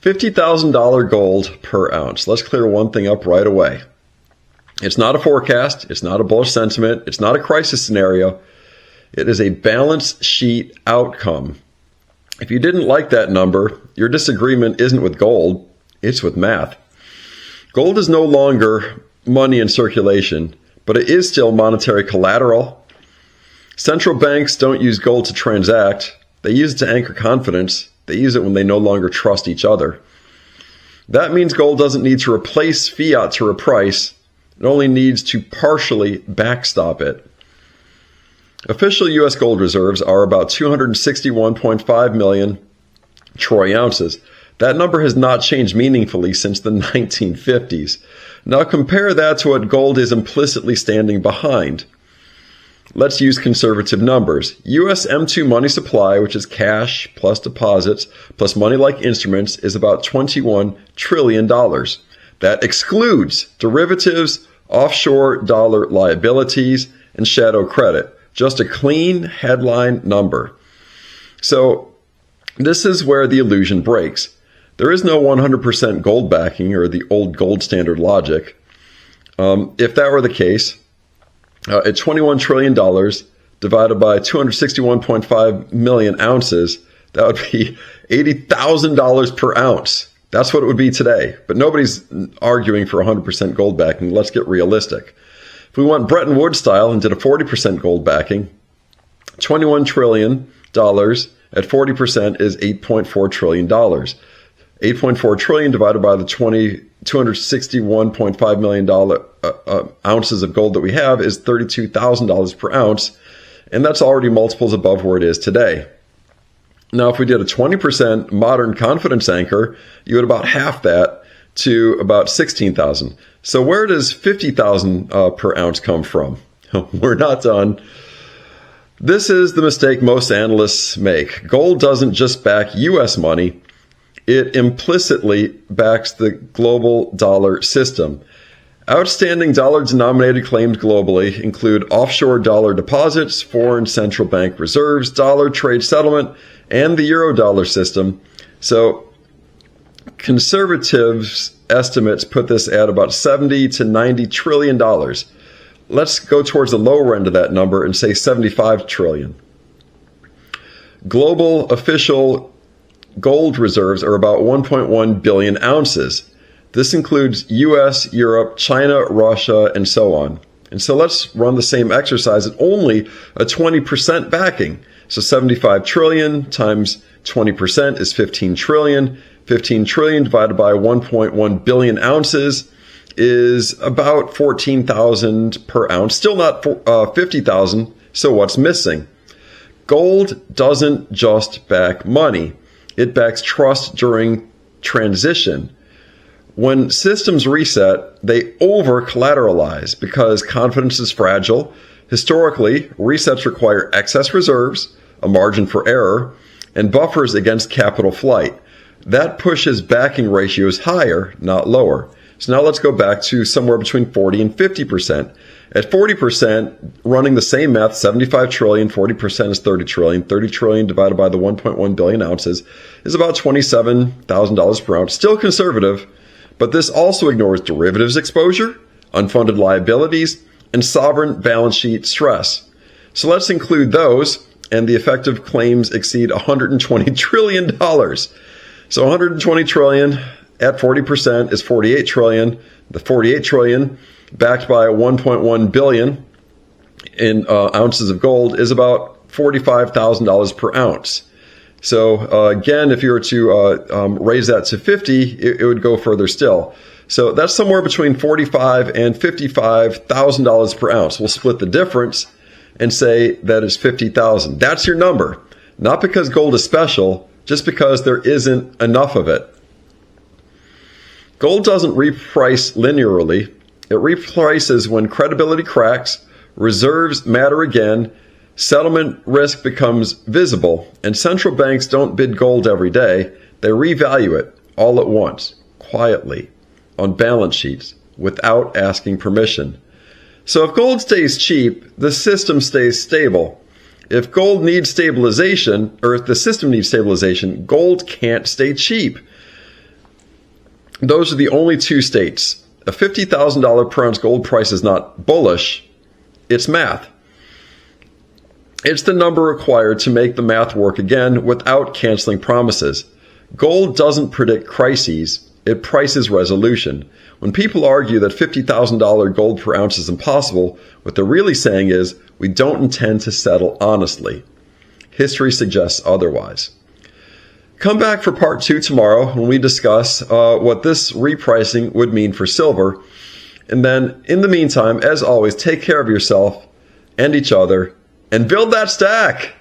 $50,000 gold per ounce. Let's clear one thing up right away. It's not a forecast. It's not a bullish sentiment. It's not a crisis scenario. It is a balance sheet outcome. If you didn't like that number, your disagreement isn't with gold. It's with math. Gold is no longer money in circulation, but it is still monetary collateral. Central banks don't use gold to transact. They use it to anchor confidence. They use it when they no longer trust each other. That means gold doesn't need to replace fiat to reprice. It only needs to partially backstop it. Official U.S. gold reserves are about 261.5 million troy ounces. That number has not changed meaningfully since the 1950s. Now compare that to what gold is implicitly standing behind. Let's use conservative numbers. U.S. M2 money supply, which is cash plus deposits plus money-like instruments, is about $21 trillion. That excludes derivatives, offshore dollar liabilities, and shadow credit. Just a clean headline number. So this is where the illusion breaks. There is no 100% gold backing or the old gold standard logic. If that were the case, at $21 trillion divided by 261.5 million ounces, that would be $80,000 per ounce. That's what it would be today. But nobody's arguing for 100% gold backing. Let's get realistic. If we went Bretton Woods style and did a 40% gold backing, $21 trillion at 40% is $8.4 trillion. 8.4 trillion divided by the 261.5 million ounces of gold that we have is $32,000 per ounce. And that's already multiples above where it is today. Now, if we did a 20% modern confidence anchor, you would about half that to about 16,000. So where does 50,000 per ounce come from? We're not done. This is the mistake most analysts make. Gold doesn't just back U.S. money. It implicitly backs the global dollar system. Outstanding dollar-denominated claims globally include offshore dollar deposits, foreign central bank reserves, dollar trade settlement, and the euro-dollar system. So conservatives' estimates put this at about 70 to 90 trillion dollars. Let's go towards the lower end of that number and say 75 trillion. Global official gold reserves are about 1.1 billion ounces. This includes US, Europe, China, Russia, and so on. And so let's run the same exercise at only a 20% backing. So 75 trillion times 20% is 15 trillion. 15 trillion divided by 1.1 billion ounces is about 14,000 per ounce. Still not 50,000. So what's missing? Gold doesn't just back money. It backs trust during transition. When systems reset, they over-collateralize because confidence is fragile. Historically, resets require excess reserves, a margin for error, and buffers against capital flight. That pushes backing ratios higher, not lower. So now let's go back to somewhere between 40 and 50%. At 40%, running the same math, 75 trillion, 40% is 30 trillion. 30 trillion divided by the 1.1 billion ounces is about $27,000 per ounce. Still conservative, but this also ignores derivatives exposure, unfunded liabilities, and sovereign balance sheet stress. So let's include those, and the effective claims exceed $120 trillion. So 120 trillion at 40% is 48 trillion. The 48 trillion backed by 1.1 billion in ounces of gold is about $45,000 per ounce. So again, if you were to raise that to 50, it would go further still. So that's somewhere between $45,000 and $55,000 per ounce. We'll split the difference and say that is 50,000. That's your number. Not because gold is special, just because there isn't enough of it. Gold doesn't reprice linearly. It reprices when credibility cracks, reserves matter again, settlement risk becomes visible, and central banks don't bid gold every day. They revalue it all at once, quietly, on balance sheets, without asking permission. So if gold stays cheap, the system stays stable. If gold needs stabilization, or if the system needs stabilization, gold can't stay cheap. Those are the only two states. A $50,000 per ounce gold price is not bullish, it's math. It's the number required to make the math work again without canceling promises. Gold doesn't predict crises, it prices resolution. When people argue that $50,000 gold per ounce is impossible, what they're really saying is, we don't intend to settle honestly. History suggests otherwise. Come back for part 2 tomorrow when we discuss what this repricing would mean for silver. And then, in the meantime, as always, take care of yourself and each other and build that stack.